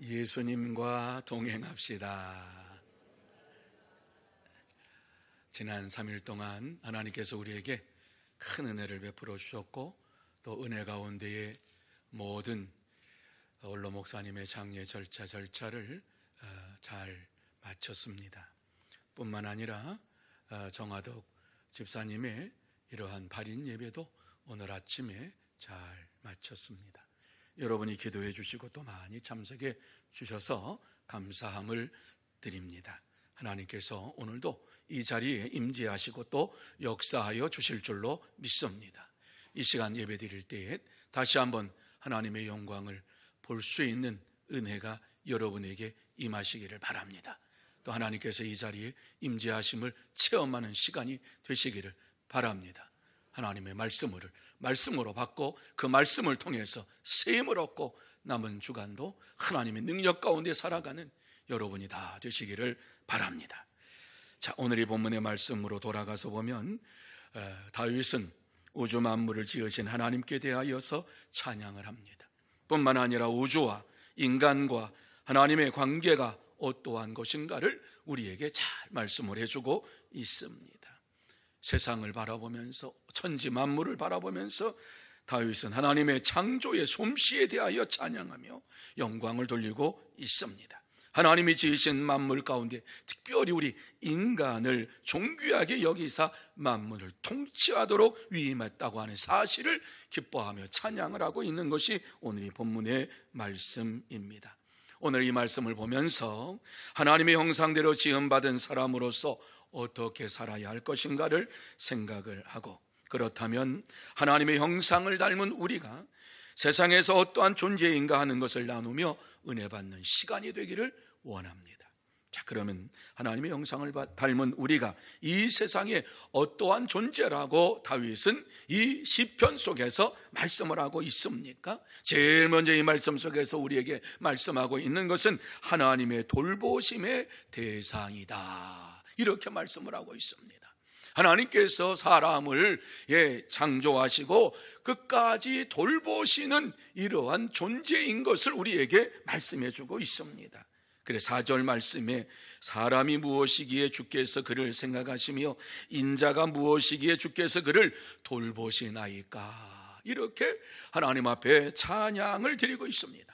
예수님과 동행합시다. 지난 3일 동안 하나님께서 우리에게 큰 은혜를 베풀어 주셨고, 또 은혜 가운데에 모든 원로 목사님의 장례 절차를 잘 마쳤습니다. 뿐만 아니라 정화덕 집사님의 이러한 발인 예배도 오늘 아침에 잘 마쳤습니다. 여러분이 기도해 주시고 또 많이 참석해 주셔서 감사함을 드립니다. 하나님께서 오늘도 이 자리에 임재하시고 또 역사하여 주실 줄로 믿습니다. 이 시간 예배 드릴 때에 다시 한번 하나님의 영광을 볼 수 있는 은혜가 여러분에게 임하시기를 바랍니다. 또 하나님께서 이 자리에 임재하심을 체험하는 시간이 되시기를 바랍니다. 하나님의 말씀으로 받고 그 말씀을 통해서 세임을 얻고 남은 주간도 하나님의 능력 가운데 살아가는 여러분이 다 되시기를 바랍니다. 자, 오늘 이 본문의 말씀으로 돌아가서 보면 다윗은 우주 만물을 지으신 하나님께 대하여서 찬양을 합니다. 뿐만 아니라 우주와 인간과 하나님의 관계가 어떠한 것인가를 우리에게 잘 말씀을 해주고 있습니다. 세상을 바라보면서, 천지 만물을 바라보면서 다윗은 하나님의 창조의 솜씨에 대하여 찬양하며 영광을 돌리고 있습니다. 하나님이 지으신 만물 가운데 특별히 우리 인간을 존귀하게 여기사 만물을 통치하도록 위임했다고 하는 사실을 기뻐하며 찬양을 하고 있는 것이 오늘 이 본문의 말씀입니다. 오늘 이 말씀을 보면서 하나님의 형상대로 지음받은 사람으로서 어떻게 살아야 할 것인가를 생각을 하고, 그렇다면 하나님의 형상을 닮은 우리가 세상에서 어떠한 존재인가 하는 것을 나누며 은혜 받는 시간이 되기를 원합니다. 자, 그러면 하나님의 형상을 닮은 우리가 이 세상에 어떠한 존재라고 다윗은 이 시편 속에서 말씀을 하고 있습니까? 제일 먼저 이 말씀 속에서 우리에게 말씀하고 있는 것은 하나님의 돌보심의 대상이다, 이렇게 말씀을 하고 있습니다. 하나님께서 사람을 창조하시고 끝까지 돌보시는 이러한 존재인 것을 우리에게 말씀해 주고 있습니다. 그래서 4절 말씀에 사람이 무엇이기에 주께서 그를 생각하시며 인자가 무엇이기에 주께서 그를 돌보시나이까, 이렇게 하나님 앞에 찬양을 드리고 있습니다.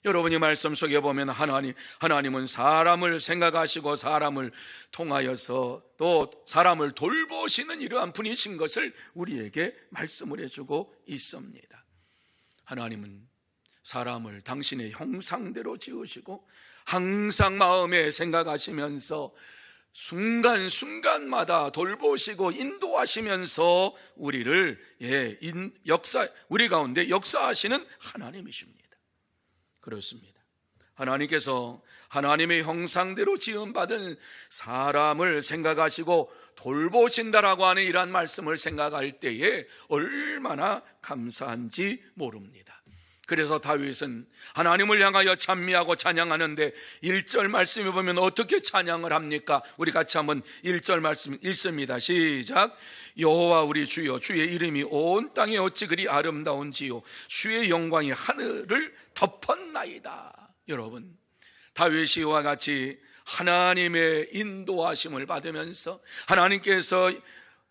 여러분이 말씀 속에 보면 하나님은 사람을 생각하시고 사람을 통하여서 또 사람을 돌보시는 이러한 분이신 것을 우리에게 말씀을 해주고 있습니다. 하나님은 사람을 당신의 형상대로 지으시고 항상 마음에 생각하시면서 순간순간마다 돌보시고 인도하시면서 우리 가운데 역사하시는 하나님이십니다. 그렇습니다. 하나님께서 하나님의 형상대로 지음받은 사람을 생각하시고 돌보신다라고 하는 이러한 말씀을 생각할 때에 얼마나 감사한지 모릅니다. 그래서 다윗은 하나님을 향하여 찬미하고 찬양하는데 1절 말씀에 보면 어떻게 찬양을 합니까? 우리 같이 한번 1절 말씀 읽습니다. 시작. 여호와 우리 주여, 주의 이름이 온 땅에 어찌 그리 아름다운지요, 주의 영광이 하늘을 덮었나이다. 여러분, 다윗이 이와 같이 하나님의 인도하심을 받으면서 하나님께서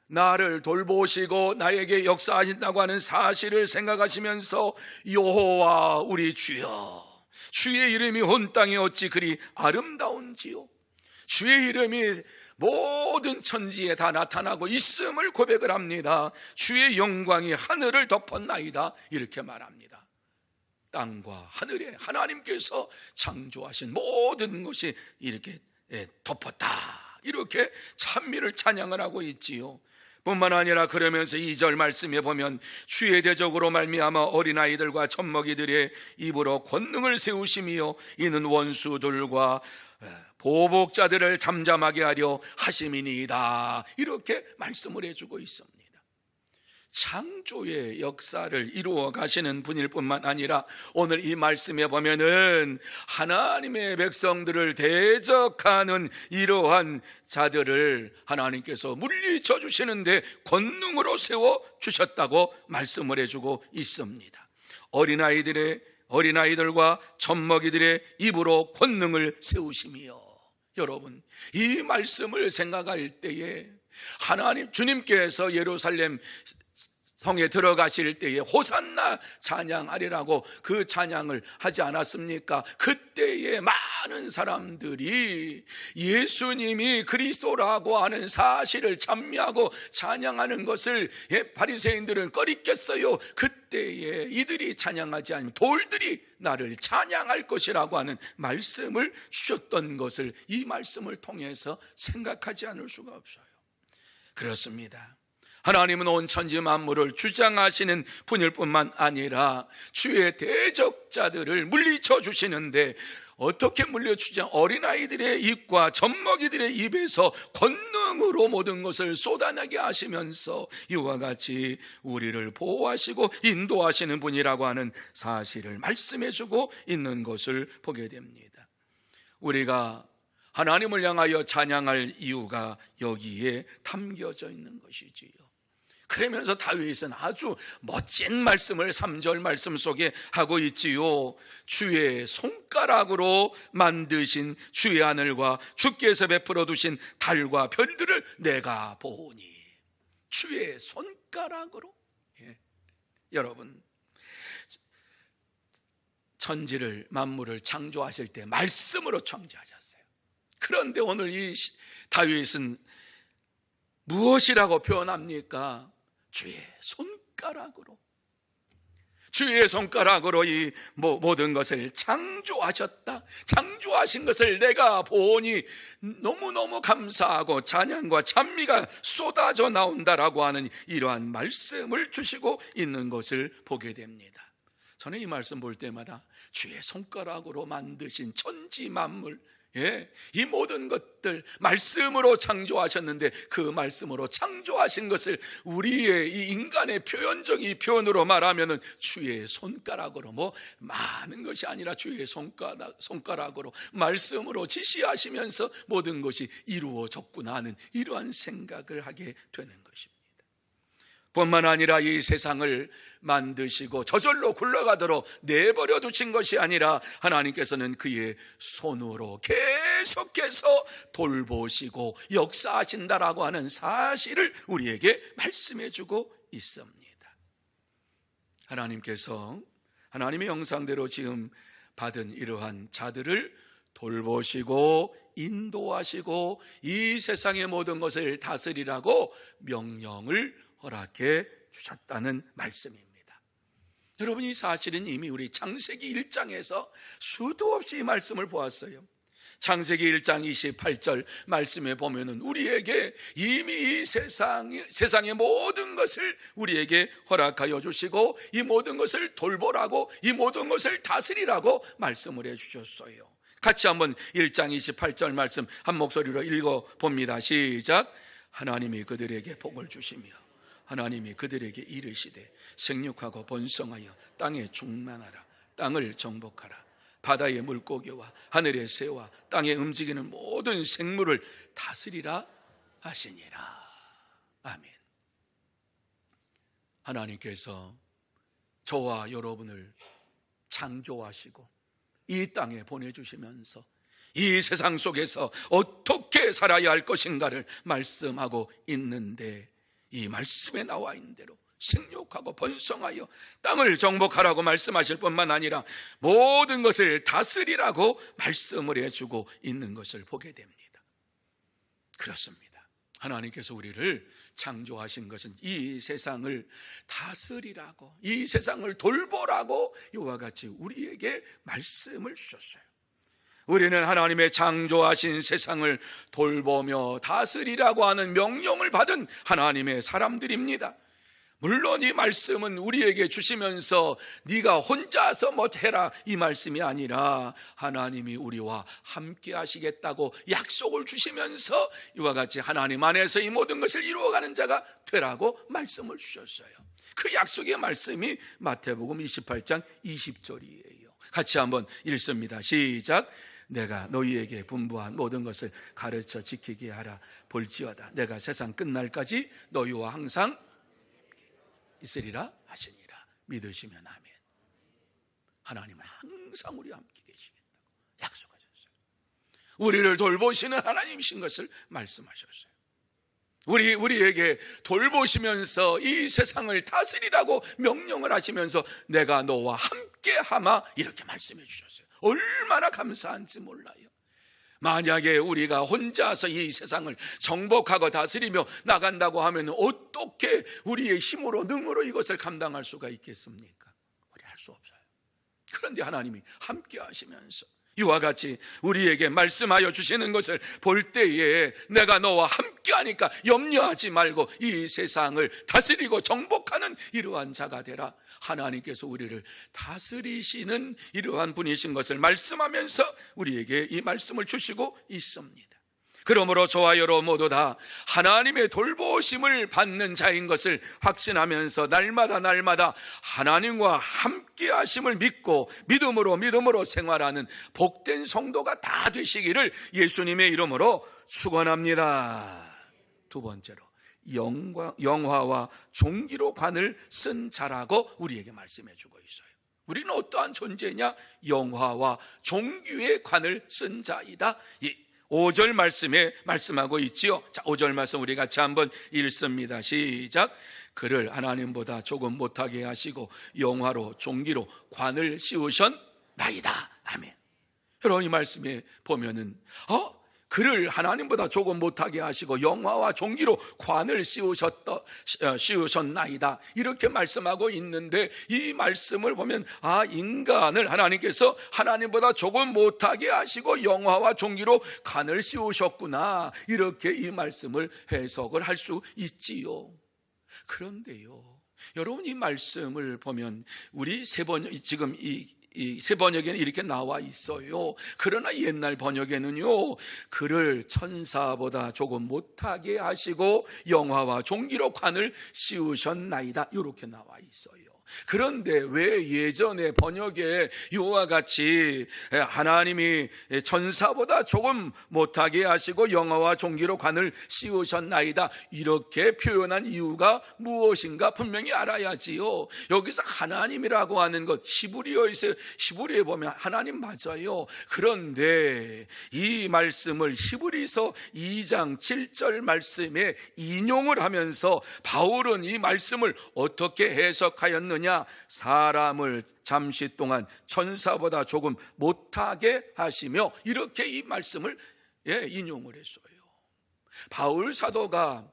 나를 돌보시고 나에게 역사하신다고 하는 사실을 생각하시면서 여호와 우리 주여, 주의 이름이 온 땅에 어찌 그리 아름다운지요, 주의 이름이 모든 천지에 다 나타나고 있음을 고백을 합니다. 주의 영광이 하늘을 덮었나이다, 이렇게 말합니다. 땅과 하늘에 하나님께서 창조하신 모든 것이 이렇게 덮었다, 이렇게 찬미를 찬양을 하고 있지요. 뿐만 아니라 그러면서 2절 말씀에 보면 주의 대적으로 말미암아 어린아이들과 젖먹이들의 입으로 권능을 세우시며 이는 원수들과 보복자들을 잠잠하게 하려 하심이니이다, 이렇게 말씀을 해주고 있습니다. 창조의 역사를 이루어 가시는 분일 뿐만 아니라 오늘 이 말씀에 보면은 하나님의 백성들을 대적하는 이러한 자들을 하나님께서 물리쳐 주시는데 권능으로 세워 주셨다고 말씀을 해주고 있습니다. 어린아이들의 어린아이들과 젖먹이들의 입으로 권능을 세우심이요. 여러분, 이 말씀을 생각할 때에 하나님 주님께서 예루살렘 성에 들어가실 때에 호산나 찬양하리라고 그 찬양을 하지 않았습니까? 그때에 많은 사람들이 예수님이 그리스도라고 하는 사실을 찬미하고 찬양하는 것을 바리새인들은 꺼리겠어요. 그때에 이들이 찬양하지 않으면 돌들이 나를 찬양할 것이라고 하는 말씀을 주셨던 것을 이 말씀을 통해서 생각하지 않을 수가 없어요. 그렇습니다. 하나님은 온 천지 만물을 주장하시는 분일 뿐만 아니라 주의 대적자들을 물리쳐 주시는데 어떻게 물려주자? 어린아이들의 입과 젖먹이들의 입에서 권능으로 모든 것을 쏟아내게 하시면서 이와 같이 우리를 보호하시고 인도하시는 분이라고 하는 사실을 말씀해주고 있는 것을 보게 됩니다. 우리가 하나님을 향하여 찬양할 이유가 여기에 담겨져 있는 것이지요. 그러면서 다윗은 아주 멋진 말씀을 3절 말씀 속에 하고 있지요. 주의 손가락으로 만드신 주의 하늘과 주께서 베풀어 두신 달과 별들을 내가 보니. 주의 손가락으로. 여러분, 천지를 만물을 창조하실 때 말씀으로 창조하셨어요. 그런데 오늘 이 다윗은 무엇이라고 표현합니까? 주의 손가락으로. 주의 손가락으로 이 모든 것을 창조하셨다. 창조하신 것을 내가 보니 너무너무 감사하고 찬양과 찬미가 쏟아져 나온다라고 하는 이러한 말씀을 주시고 있는 것을 보게 됩니다. 저는 이 말씀 볼 때마다 주의 손가락으로 만드신 천지 만물, 이 모든 것들 말씀으로 창조하셨는데 그 말씀으로 창조하신 것을 우리의 이 인간의 표현적인 표현으로 말하면은 주의 손가락으로, 많은 것이 아니라 주의 손가락으로 말씀으로 지시하시면서 모든 것이 이루어졌구나 하는 이러한 생각을 하게 되는 것입니다. 뿐만 아니라 이 세상을 만드시고 저절로 굴러가도록 내버려 두신 것이 아니라 하나님께서는 그의 손으로 계속해서 돌보시고 역사하신다라고 하는 사실을 우리에게 말씀해 주고 있습니다. 하나님께서 하나님의 형상대로 지금 받은 이러한 자들을 돌보시고 인도하시고 이 세상의 모든 것을 다스리라고 명령을 허락해 주셨다는 말씀입니다. 여러분, 이 사실은 이미 우리 창세기 1장에서 수도 없이 이 말씀을 보았어요. 창세기 1장 28절 말씀에 보면은 우리에게 이미 이 세상의 모든 것을 우리에게 허락하여 주시고 이 모든 것을 돌보라고, 이 모든 것을 다스리라고 말씀을 해 주셨어요. 같이 한번 1장 28절 말씀 한 목소리로 읽어봅니다. 시작. 하나님이 그들에게 복을 주시며 하나님이 그들에게 이르시되 생육하고 번성하여 땅에 충만하라. 땅을 정복하라. 바다의 물고기와 하늘의 새와 땅에 움직이는 모든 생물을 다스리라 하시니라. 아멘. 하나님께서 저와 여러분을 창조하시고 이 땅에 보내주시면서 이 세상 속에서 어떻게 살아야 할 것인가를 말씀하고 있는데, 이 말씀에 나와 있는 대로 생육하고 번성하여 땅을 정복하라고 말씀하실 뿐만 아니라 모든 것을 다스리라고 말씀을 해주고 있는 것을 보게 됩니다. 그렇습니다. 하나님께서 우리를 창조하신 것은 이 세상을 다스리라고, 이 세상을 돌보라고 이와 같이 우리에게 말씀을 주셨어요. 우리는 하나님의 창조하신 세상을 돌보며 다스리라고 하는 명령을 받은 하나님의 사람들입니다. 물론 이 말씀은 우리에게 주시면서 네가 혼자서 해라 이 말씀이 아니라 하나님이 우리와 함께 하시겠다고 약속을 주시면서 이와 같이 하나님 안에서 이 모든 것을 이루어가는 자가 되라고 말씀을 주셨어요. 그 약속의 말씀이 마태복음 28장 20절이에요. 같이 한번 읽습니다. 시작. 내가 너희에게 분부한 모든 것을 가르쳐 지키게 하라. 볼지어다 내가 세상 끝날까지 너희와 항상 있으리라 하시니라. 믿으시면 아멘. 하나님은 항상 우리와 함께 계시겠다고 약속하셨어요. 우리를 돌보시는 하나님이신 것을 말씀하셨어요. 우리에게 돌보시면서 이 세상을 다스리라고 명령을 하시면서 내가 너와 함께 하마 이렇게 말씀해 주셨어요. 얼마나 감사한지 몰라요. 만약에 우리가 혼자서 이 세상을 정복하고 다스리며 나간다고 하면 어떻게 우리의 힘으로 능으로 이것을 감당할 수가 있겠습니까? 우리 할 수 없어요. 그런데 하나님이 함께 하시면서 이와 같이 우리에게 말씀하여 주시는 것을 볼 때에 내가 너와 함께 하니까 염려하지 말고 이 세상을 다스리고 정복하는 이러한 자가 되라. 하나님께서 우리를 다스리시는 이러한 분이신 것을 말씀하면서 우리에게 이 말씀을 주시고 있습니다. 그러므로 저와 여러분 모두 다 하나님의 돌보심을 받는 자인 것을 확신하면서 날마다 하나님과 함께 하심을 믿고 믿음으로 생활하는 복된 성도가 다 되시기를 예수님의 이름으로 축원합니다. 두 번째로 영화와 종기로 관을 쓴 자라고 우리에게 말씀해 주고 있어요. 우리는 어떠한 존재냐? 영화와 종기의 관을 쓴 자이다. 5절 말씀에 말씀하고 있지요. 자, 5절 말씀 우리 같이 한번 읽습니다. 시작. 그를 하나님보다 조금 못하게 하시고 영화로 종기로 관을 씌우셨나이다. 아멘. 여러분 이 말씀에 보면은 그를 하나님보다 조금 못하게 하시고 영화와 종기로 관을 씌우셨나이다 이렇게 말씀하고 있는데, 이 말씀을 보면 인간을 하나님께서 하나님보다 조금 못하게 하시고 영화와 종기로 관을 씌우셨구나, 이렇게 이 말씀을 해석을 할 수 있지요. 그런데요, 여러분 이 말씀을 보면 우리 지금 이 새 번역에는 이렇게 나와 있어요. 그러나 옛날 번역에는요, 그를 천사보다 조금 못하게 하시고 영화와 종기로 관을 씌우셨나이다 이렇게 나와 있어요. 그런데 왜 예전의 번역에 이와 같이 하나님이 천사보다 조금 못하게 하시고 영화와 종기로 관을 씌우셨나이다 이렇게 표현한 이유가 무엇인가 분명히 알아야지요. 여기서 하나님이라고 하는 것, 히브리어에 보면 하나님 맞아요. 그런데 이 말씀을 히브리서 2장 7절 말씀에 인용을 하면서 바울은 이 말씀을 어떻게 해석하였느냐? 사람을 잠시 동안 천사보다 조금 못하게 하시며, 이렇게 이 말씀을 인용을 했어요. 바울 사도가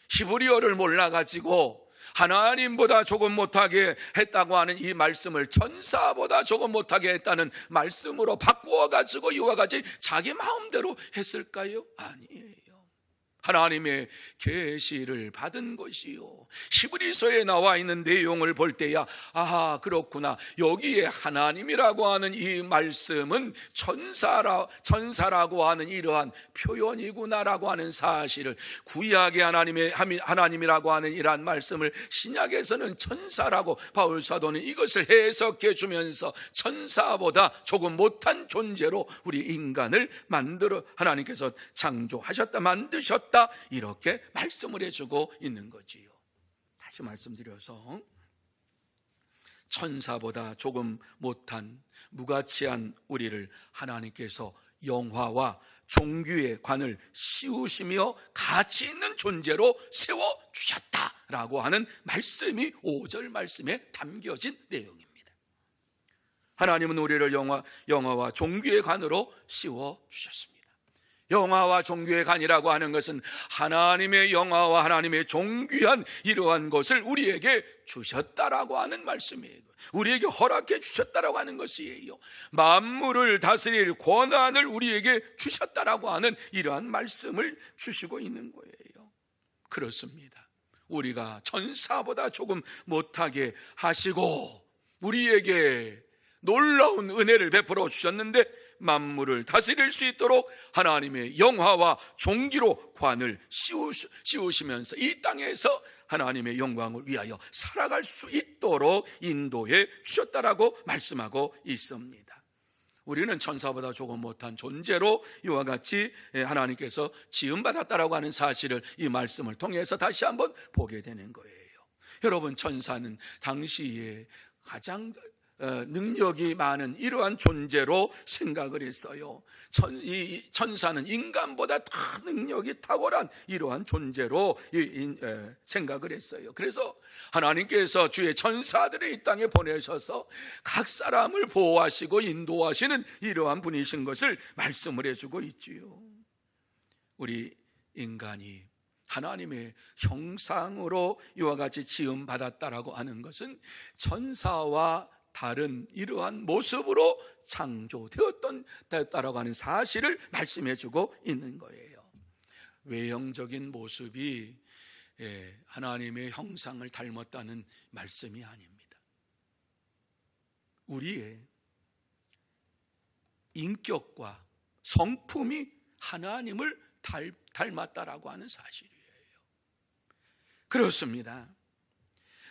히브리어를 몰라가지고 하나님보다 조금 못하게 했다고 하는 이 말씀을 천사보다 조금 못하게 했다는 말씀으로 바꾸어가지고 이와 같이 자기 마음대로 했을까요? 아니에요. 하나님의 계시를 받은 것이요, 히브리서에 나와 있는 내용을 볼 때야 그렇구나, 여기에 하나님이라고 하는 이 말씀은 천사라고 하는 이러한 표현이구나라고 하는 사실을, 구약의 하나님이라고 하는 이러한 말씀을 신약에서는 천사라고 바울 사도는 이것을 해석해 주면서 천사보다 조금 못한 존재로 우리 인간을 하나님께서 창조하셨다, 만드셨다, 이렇게 말씀을 해주고 있는 거지요. 다시 말씀드려서 천사보다 조금 못한 무가치한 우리를 하나님께서 영화와 종기의 관을 씌우시며 가치 있는 존재로 세워주셨다라고 하는 말씀이 5절 말씀에 담겨진 내용입니다. 하나님은 우리를 영화와 종기의 관으로 씌워주셨습니다. 영화와 종기의 관이라고 하는 것은 하나님의 영화와 하나님의 존귀한 이러한 것을 우리에게 주셨다라고 하는 말씀이에요. 우리에게 허락해 주셨다라고 하는 것이에요. 만물을 다스릴 권한을 우리에게 주셨다라고 하는 이러한 말씀을 주시고 있는 거예요. 그렇습니다. 우리가 천사보다 조금 못하게 하시고 우리에게 놀라운 은혜를 베풀어 주셨는데, 만물을 다스릴 수 있도록 하나님의 영화와 종기로 관을 씌우시면서 이 땅에서 하나님의 영광을 위하여 살아갈 수 있도록 인도해 주셨다라고 말씀하고 있습니다. 우리는 천사보다 조금 못한 존재로 이와 같이 하나님께서 지음받았다라고 하는 사실을 이 말씀을 통해서 다시 한번 보게 되는 거예요. 여러분, 천사는 당시에 가장 능력이 많은 이러한 존재로 생각을 했어요. 이 천사는 인간보다 더 능력이 탁월한 이러한 존재로 생각을 했어요. 그래서 하나님께서 주의 천사들을 이 땅에 보내셔서 각 사람을 보호하시고 인도하시는 이러한 분이신 것을 말씀을 해주고 있지요. 우리 인간이 하나님의 형상으로 이와 같이 지음받았다라고 하는 것은 천사와 다른 이러한 모습으로 창조되었다라고 하는 사실을 말씀해주고 있는 거예요. 외형적인 모습이 하나님의 형상을 닮았다는 말씀이 아닙니다. 우리의 인격과 성품이 하나님을 닮았다라고 하는 사실이에요. 그렇습니다.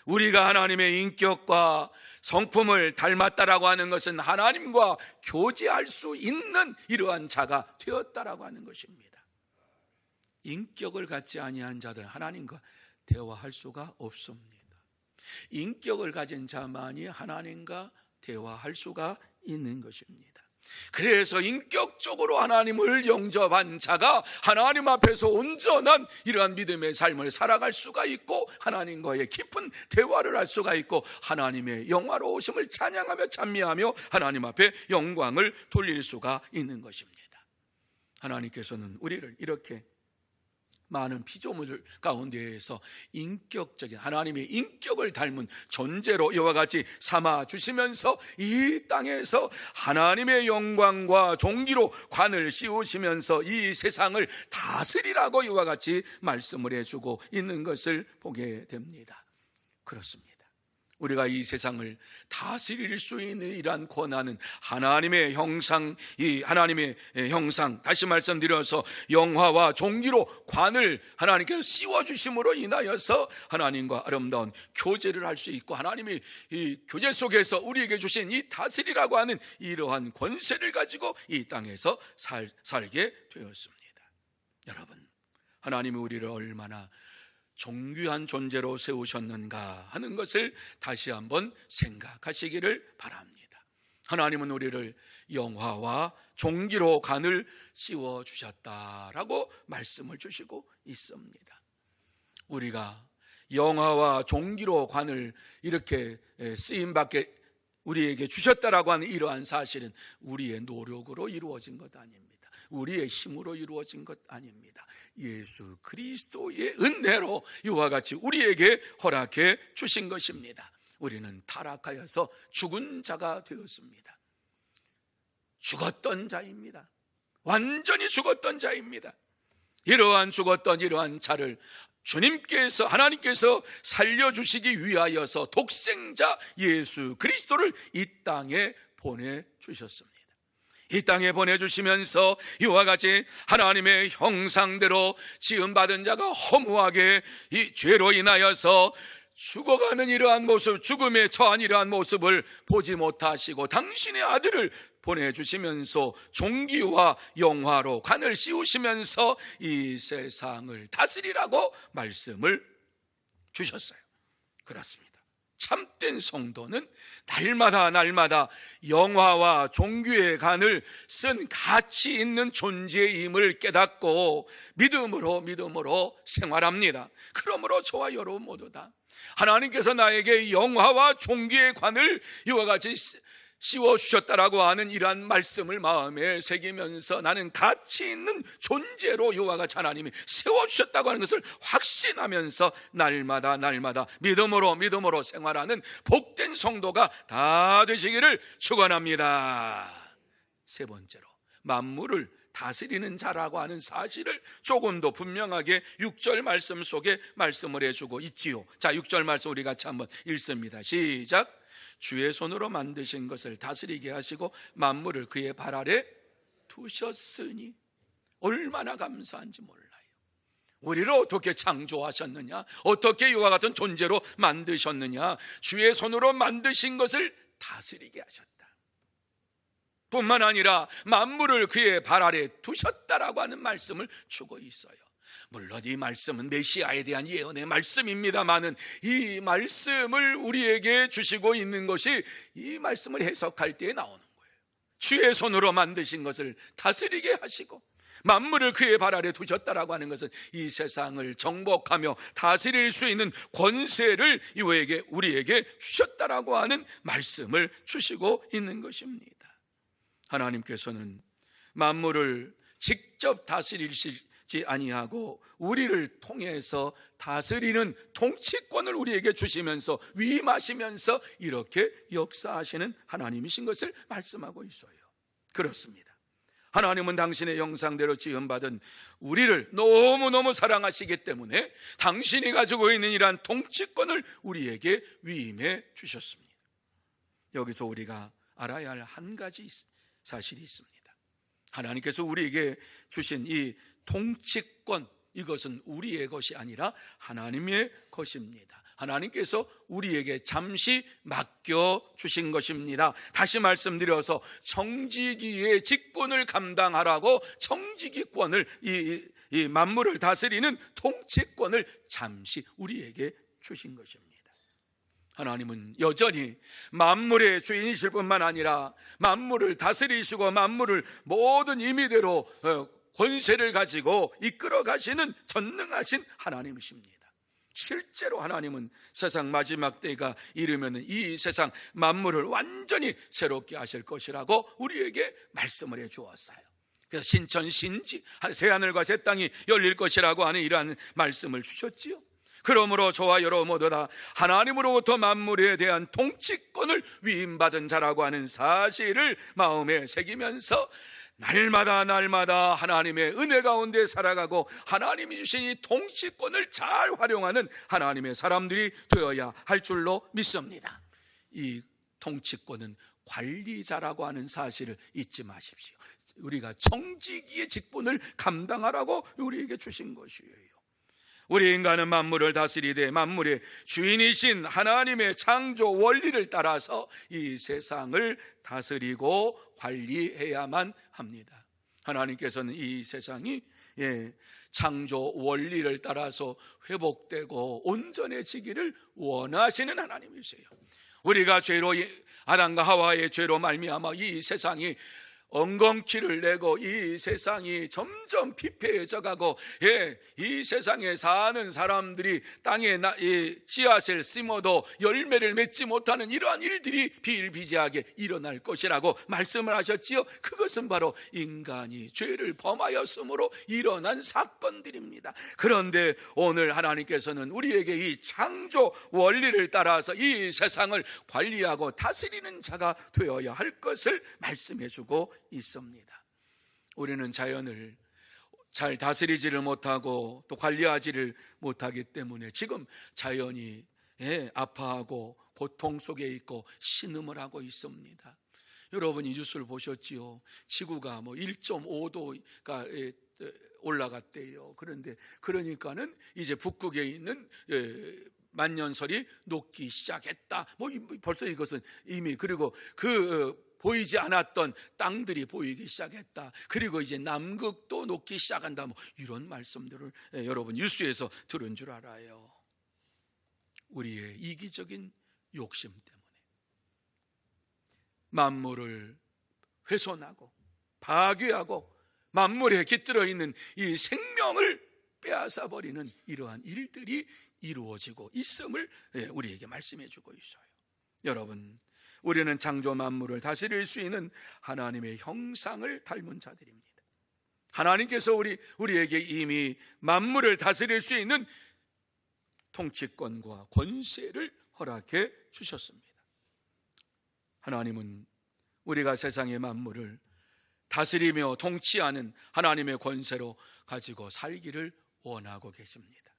우리가 하나님의 인격과 성품을 닮았다라고 하는 것은 하나님과 교제할 수 있는 이러한 자가 되었다라고 하는 것입니다. 인격을 갖지 아니한 자들은 하나님과 대화할 수가 없습니다. 인격을 가진 자만이 하나님과 대화할 수가 있는 것입니다. 그래서 인격적으로 하나님을 영접한 자가 하나님 앞에서 온전한 이러한 믿음의 삶을 살아갈 수가 있고 하나님과의 깊은 대화를 할 수가 있고 하나님의 영화로우심을 찬양하며 찬미하며 하나님 앞에 영광을 돌릴 수가 있는 것입니다. 하나님께서는 우리를 이렇게 많은 피조물 가운데에서 인격적인 하나님의 인격을 닮은 존재로 이와 같이 삼아 주시면서 이 땅에서 하나님의 영광과 존귀로 관을 씌우시면서 이 세상을 다스리라고 이와 같이 말씀을 해주고 있는 것을 보게 됩니다. 그렇습니다. 우리가 이 세상을 다스릴 수 있는 이러한 권한은 하나님의 형상, 이 하나님의 형상, 다시 말씀드려서 영화와 존귀로 관을 하나님께서 씌워주심으로 인하여서 하나님과 아름다운 교제를 할 수 있고 하나님이 이 교제 속에서 우리에게 주신 이 다스리라고 하는 이러한 권세를 가지고 이 땅에서 살게 되었습니다. 여러분, 하나님이 우리를 얼마나 존귀한 존재로 세우셨는가 하는 것을 다시 한번 생각하시기를 바랍니다. 하나님은 우리를 영화와 존귀로 관을 씌워주셨다라고 말씀을 주시고 있습니다. 우리가 영화와 존귀로 관을 이렇게 쓰임받게 우리에게 주셨다라고 하는 이러한 사실은 우리의 노력으로 이루어진 것 아닙니다. 우리의 힘으로 이루어진 것 아닙니다. 예수 그리스도의 은혜로 이와 같이 우리에게 허락해 주신 것입니다. 우리는 타락하여서 죽은 자가 되었습니다. 죽었던 자입니다. 완전히 죽었던 자입니다. 이러한 죽었던 이러한 자를 주님께서 하나님께서 살려주시기 위하여서 독생자 예수 그리스도를 이 땅에 보내주셨습니다. 이 땅에 보내주시면서 이와 같이 하나님의 형상대로 지음받은 자가 허무하게 이 죄로 인하여서 죽어가는 이러한 모습, 죽음에 처한 이러한 모습을 보지 못하시고 당신의 아들을 보내주시면서 존귀와 영화로 관을 씌우시면서 이 세상을 다스리라고 말씀을 주셨어요. 그렇습니다. 참된 성도는 날마다 영화와 존귀의 관을 쓴 가치 있는 존재임을 깨닫고 믿음으로 생활합니다. 그러므로 저와 여러분 모두 다 하나님께서 나에게 영화와 존귀의 관을 이와 같이 씌워주셨다라고 하는 이러한 말씀을 마음에 새기면서 나는 가치 있는 존재로 이와 같이 하나님이 세워주셨다고 하는 것을 확신하면서 날마다 믿음으로 생활하는 복된 성도가 다 되시기를 축원합니다. 세 번째로 만물을 다스리는 자라고 하는 사실을 조금 더 분명하게 6절 말씀 속에 말씀을 해주고 있지요. 자, 6절 말씀 우리 같이 한번 읽습니다. 시작. 주의 손으로 만드신 것을 다스리게 하시고 만물을 그의 발 아래 두셨으니 얼마나 감사한지 몰라요. 우리를 어떻게 창조하셨느냐, 어떻게 이와 같은 존재로 만드셨느냐, 주의 손으로 만드신 것을 다스리게 하셨다. 뿐만 아니라 만물을 그의 발 아래 두셨다라고 하는 말씀을 주고 있어요. 물론 이 말씀은 메시아에 대한 예언의 말씀입니다마는 이 말씀을 우리에게 주시고 있는 것이 이 말씀을 해석할 때에 나오는 거예요. 주의 손으로 만드신 것을 다스리게 하시고 만물을 그의 발 아래 두셨다라고 하는 것은 이 세상을 정복하며 다스릴 수 있는 권세를 우리에게 주셨다라고 하는 말씀을 주시고 있는 것입니다. 하나님께서는 만물을 직접 다스리시지 아니하고 우리를 통해서 다스리는 통치권을 우리에게 주시면서 위임하시면서 이렇게 역사하시는 하나님이신 것을 말씀하고 있어요. 그렇습니다. 하나님은 당신의 형상대로 지음받은 우리를 너무너무 사랑하시기 때문에 당신이 가지고 있는 이러한 통치권을 우리에게 위임해 주셨습니다. 여기서 우리가 알아야 할 한 가지 사실이 있습니다. 하나님께서 우리에게 주신 이 통치권, 이것은 우리의 것이 아니라 하나님의 것입니다. 하나님께서 우리에게 잠시 맡겨주신 것입니다. 다시 말씀드려서 청지기의 직분을 감당하라고 청지기권을 이 만물을 다스리는 통치권을 잠시 우리에게 주신 것입니다. 하나님은 여전히 만물의 주인이실 뿐만 아니라 만물을 다스리시고 만물을 모든 임의대로 권세를 가지고 이끌어 가시는 전능하신 하나님이십니다. 실제로 하나님은 세상 마지막 때가 이르면 이 세상 만물을 완전히 새롭게 하실 것이라고 우리에게 말씀을 해 주었어요. 그래서 신천 신지 새하늘과 새 땅이 열릴 것이라고 하는 이러한 말씀을 주셨지요. 그러므로 저와 여러분 모두 다 하나님으로부터 만물에 대한 통치권을 위임받은 자라고 하는 사실을 마음에 새기면서 날마다 하나님의 은혜 가운데 살아가고 하나님이 주신 이 통치권을 잘 활용하는 하나님의 사람들이 되어야 할 줄로 믿습니다. 이 통치권은 관리자라고 하는 사실을 잊지 마십시오. 우리가 청지기의 직분을 감당하라고 우리에게 주신 것이에요. 우리 인간은 만물을 다스리되 만물의 주인이신 하나님의 창조 원리를 따라서 이 세상을 다스리고 관리해야만 합니다. 하나님께서는 이 세상이 창조 원리를 따라서 회복되고 온전해지기를 원하시는 하나님이세요. 우리가 아담과 하와의 죄로 말미암아 이 세상이 엉겅퀴를 내고 이 세상이 점점 피폐해져 가고 이 세상에 사는 사람들이 땅에 씨앗을 심어도 열매를 맺지 못하는 이러한 일들이 비일비재하게 일어날 것이라고 말씀을 하셨지요. 그것은 바로 인간이 죄를 범하였으므로 일어난 사건들입니다. 그런데 오늘 하나님께서는 우리에게 이 창조 원리를 따라서 이 세상을 관리하고 다스리는 자가 되어야 할 것을 말씀해 주고 있습니다. 우리는 자연을 잘 다스리지를 못하고 또 관리하지를 못하기 때문에 지금 자연이 아파하고 고통 속에 있고 신음을 하고 있습니다. 여러분 이 뉴스를 보셨지요? 지구가 1.5도가 올라갔대요. 그러니까는 이제 북극에 있는 만년설이 녹기 시작했다. 벌써 이것은 이미 그리고 보이지 않았던 땅들이 보이기 시작했다. 그리고 이제 남극도 녹기 시작한다. 이런 말씀들을 여러분 뉴스에서 들은 줄 알아요. 우리의 이기적인 욕심 때문에 만물을 훼손하고 파괴하고 만물에 깃들어 있는 이 생명을 빼앗아 버리는 이러한 일들이 이루어지고 있음을 우리에게 말씀해 주고 있어요. 여러분, 우리는 창조 만물을 다스릴 수 있는 하나님의 형상을 닮은 자들입니다. 하나님께서 우리에게 이미 만물을 다스릴 수 있는 통치권과 권세를 허락해 주셨습니다. 하나님은 우리가 세상의 만물을 다스리며 통치하는 하나님의 권세로 가지고 살기를 원하고 계십니다.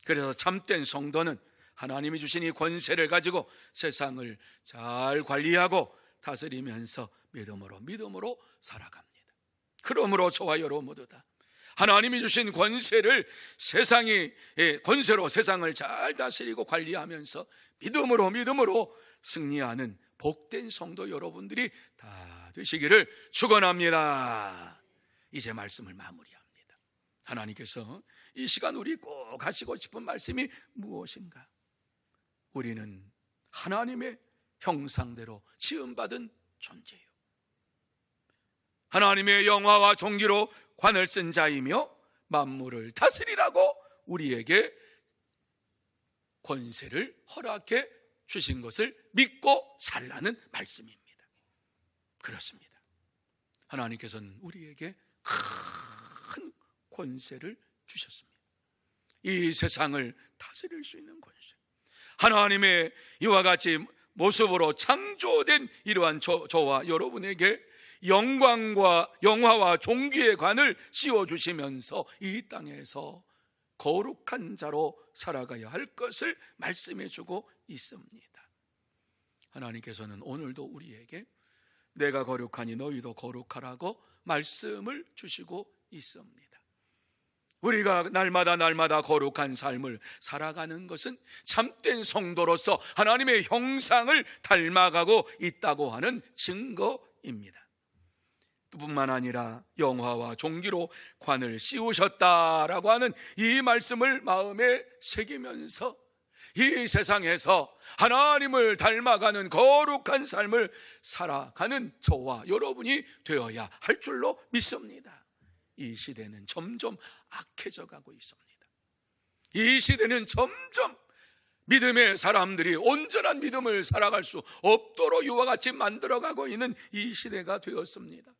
그래서 참된 성도는 하나님이 주신 이 권세를 가지고 세상을 잘 관리하고 다스리면서 믿음으로 살아갑니다. 그러므로 저와 여러분 모두 다 하나님이 주신 권세를 권세로 세상을 잘 다스리고 관리하면서 믿음으로 승리하는 복된 성도 여러분들이 다 되시기를 축원합니다. 이제 말씀을 마무리합니다. 하나님께서 이 시간 우리 꼭 하시고 싶은 말씀이 무엇인가? 우리는 하나님의 형상대로 지음받은 존재예요. 하나님의 영화와 종기로 관을 쓴 자이며 만물을 다스리라고 우리에게 권세를 허락해 주신 것을 믿고 살라는 말씀입니다. 그렇습니다. 하나님께서는 우리에게 큰 권세를 주셨습니다. 이 세상을 다스릴 수 있는 권세, 하나님의 이와 같이 모습으로 창조된 이러한 저와 여러분에게 영화와 종기의 관을 씌워주시면서 이 땅에서 거룩한 자로 살아가야 할 것을 말씀해주고 있습니다. 하나님께서는 오늘도 우리에게 내가 거룩하니 너희도 거룩하라고 말씀을 주시고 있습니다. 우리가 날마다 거룩한 삶을 살아가는 것은 참된 성도로서 하나님의 형상을 닮아가고 있다고 하는 증거입니다. 뿐만 아니라 영화와 종기로 관을 씌우셨다라고 하는 이 말씀을 마음에 새기면서 이 세상에서 하나님을 닮아가는 거룩한 삶을 살아가는 저와 여러분이 되어야 할 줄로 믿습니다. 이 시대는 점점 악해져 가고 있습니다. 이 시대는 점점 믿음의 사람들이 온전한 믿음을 살아갈 수 없도록 이와 같이 만들어가고 있는 이 시대가 되었습니다.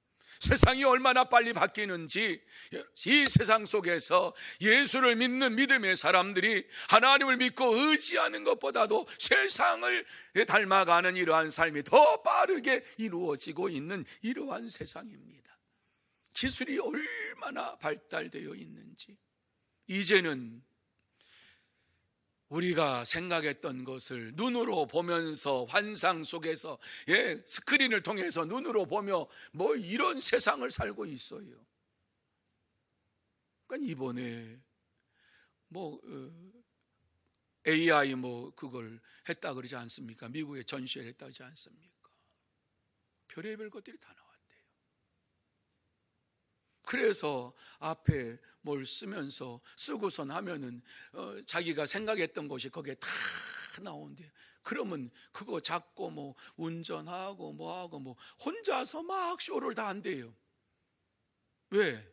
세상이 얼마나 빨리 바뀌는지, 이 세상 속에서 예수를 믿는 믿음의 사람들이 하나님을 믿고 의지하는 것보다도 세상을 닮아가는 이러한 삶이 더 빠르게 이루어지고 있는 이러한 세상입니다. 기술이 얼마나 발달되어 있는지, 이제는 우리가 생각했던 것을 눈으로 보면서 환상 속에서 스크린을 통해서 눈으로 보며 뭐 이런 세상을 살고 있어요. 그러니까 이번에 AI 그걸 했다 그러지 않습니까? 미국에 전시회를 했다 그러지 않습니까? 별의별 것들이 다 나왔대요. 그래서 앞에 뭘 쓰고선 하면은 자기가 생각했던 것이 거기에 다 나온대요. 그러면 그거 잡고 운전하고 하고 혼자서 막 쇼를 다 한대요. 왜?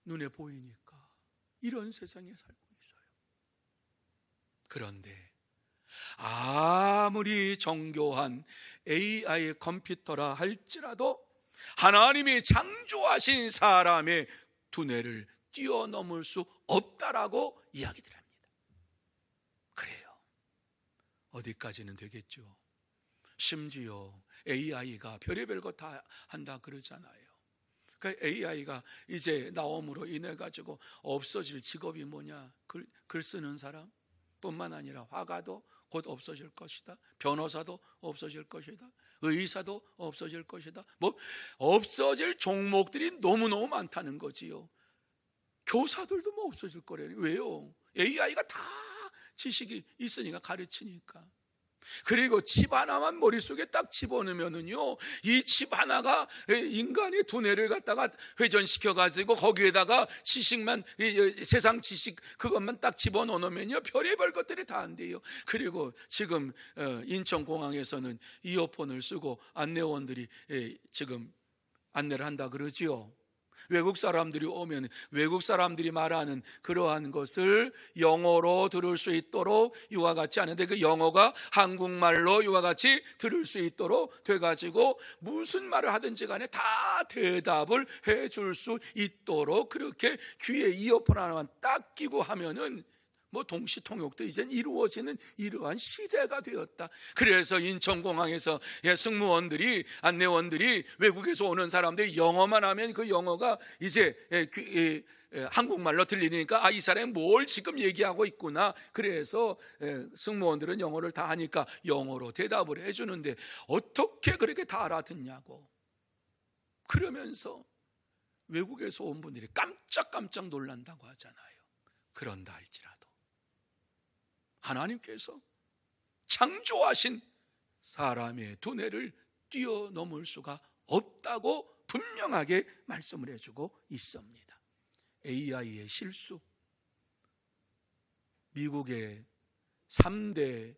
눈에 보이니까. 이런 세상에 살고 있어요. 그런데 아무리 정교한 AI 컴퓨터라 할지라도 하나님이 창조하신 사람의 두뇌를 뛰어넘을 수 없다라고 이야기들 합니다. 그래요. 어디까지는 되겠죠. 심지어 AI가 별의별 거 다 한다 그러잖아요. 그러니까 AI가 이제 나옴으로 인해 가지고 없어질 직업이 뭐냐? 글 쓰는 사람 뿐만 아니라 화가도 곧 없어질 것이다. 변호사도 없어질 것이다. 의사도 없어질 것이다. 없어질 종목들이 너무너무 많다는 거지요. 교사들도 없어질 거래요. 왜요? AI가 다 지식이 있으니까, 가르치니까. 그리고 칩 하나만 머릿속에 딱 집어넣으면은요, 이 칩 하나가 인간의 두뇌를 갖다가 회전시켜가지고 거기에다가 지식만, 세상 지식 그것만 딱 집어넣으면요, 별의별 것들이 다 안 돼요. 그리고 지금 인천공항에서는 이어폰을 쓰고 안내원들이 지금 안내를 한다 그러지요. 외국 사람들이 오면 외국 사람들이 말하는 그러한 것을 영어로 들을 수 있도록 이와 같이 하는데, 그 영어가 한국말로 이와 같이 들을 수 있도록 돼가지고 무슨 말을 하든지 간에 다 대답을 해줄 수 있도록 그렇게 귀에 이어폰 하나만 딱 끼고 하면은 동시통역도 이젠 이루어지는 이러한 시대가 되었다. 그래서 인천공항에서 승무원들이, 안내원들이 외국에서 오는 사람들이 영어만 하면 그 영어가 이제 한국말로 들리니까 이 사람이 뭘 지금 얘기하고 있구나. 그래서 승무원들은 영어를 다 하니까 영어로 대답을 해주는데 어떻게 그렇게 다 알아듣냐고. 그러면서 외국에서 온 분들이 깜짝 놀란다고 하잖아요. 그런다 할지라도 하나님께서 창조하신 사람의 두뇌를 뛰어넘을 수가 없다고 분명하게 말씀을 해주고 있습니다. AI의 실수, 미국의 3대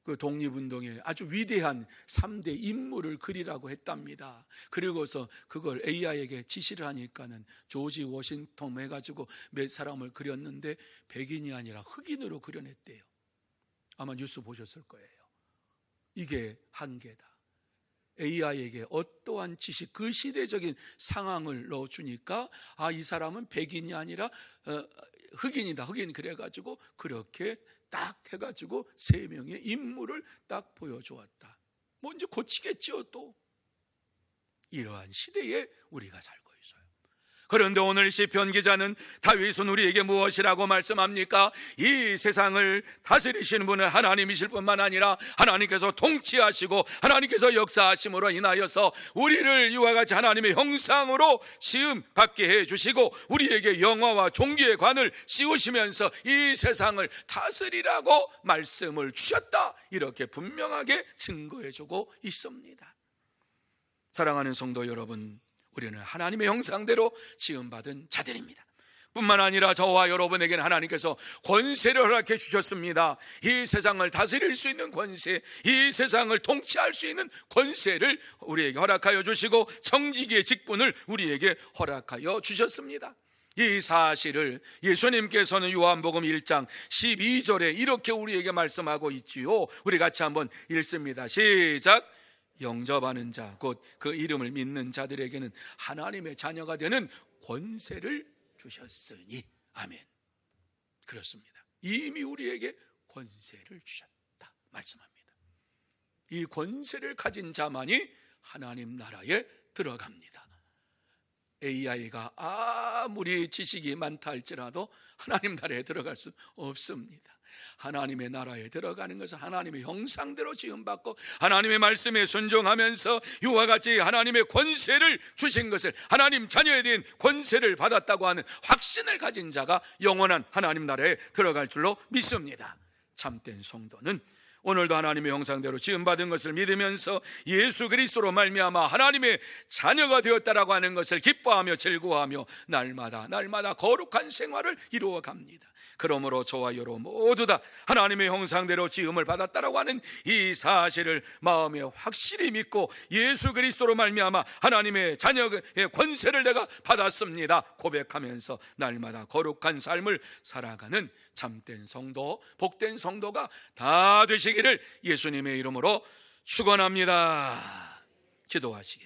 그 독립운동의 아주 위대한 3대 인물을 그리라고 했답니다. 그리고서 그걸 AI에게 지시를 하니까는 조지 워싱턴 해가지고 몇 사람을 그렸는데 백인이 아니라 흑인으로 그려냈대요. 아마 뉴스 보셨을 거예요. 이게 한계다. AI에게 어떠한 지식, 그 시대적인 상황을 넣어주니까 이 사람은 백인이 아니라 흑인이다. 흑인 그래가지고 그렇게 딱 해가지고 3명의 인물을 딱 보여주었다. 뭐 이제 고치겠죠. 또 이러한 시대에 우리가 살고 있어요. 그런데 오늘 시편 기자는 다윗은 우리에게 무엇이라고 말씀합니까? 이 세상을 다스리시는 분은 하나님이실 뿐만 아니라 하나님께서 통치하시고 하나님께서 역사하심으로 인하여서 우리를 이와 같이 하나님의 형상으로 지음 받게 해주시고 우리에게 영화와 종기의 관을 씌우시면서 이 세상을 다스리라고 말씀을 주셨다. 이렇게 분명하게 증거해주고 있습니다. 사랑하는 성도 여러분, 우리는 하나님의 형상대로 지음받은 자들입니다. 뿐만 아니라 저와 여러분에게는 하나님께서 권세를 허락해 주셨습니다. 이 세상을 다스릴 수 있는 권세, 이 세상을 통치할 수 있는 권세를 우리에게 허락하여 주시고 청지기의 직분을 우리에게 허락하여 주셨습니다. 이 사실을 예수님께서는 요한복음 1장 12절에 이렇게 우리에게 말씀하고 있지요. 우리 같이 한번 읽습니다. 시작. 영접하는 자, 곧 그 이름을 믿는 자들에게는 하나님의 자녀가 되는 권세를 주셨으니. 아멘. 그렇습니다. 이미 우리에게 권세를 주셨다 말씀합니다. 이 권세를 가진 자만이 하나님 나라에 들어갑니다. AI가 아무리 지식이 많다 할지라도 하나님 나라에 들어갈 수 없습니다. 하나님의 나라에 들어가는 것은 하나님의 형상대로 지음받고 하나님의 말씀에 순종하면서 이와 같이 하나님의 권세를 주신 것을, 하나님 자녀에 대한 권세를 받았다고 하는 확신을 가진 자가 영원한 하나님 나라에 들어갈 줄로 믿습니다. 참된 성도는 오늘도 하나님의 형상대로 지음받은 것을 믿으면서 예수 그리스도로 말미암아 하나님의 자녀가 되었다라고 하는 것을 기뻐하며 즐거워하며 날마다 거룩한 생활을 이루어갑니다. 그러므로 저와 여러분 모두 다 하나님의 형상대로 지음을 받았다라고 하는 이 사실을 마음에 확실히 믿고 예수 그리스도로 말미암아 하나님의 자녀의 권세를 내가 받았습니다 고백하면서 날마다 거룩한 삶을 살아가는 참된 성도, 복된 성도가 다 되시기를 예수님의 이름으로 축원합니다. 기도하시겠습니다.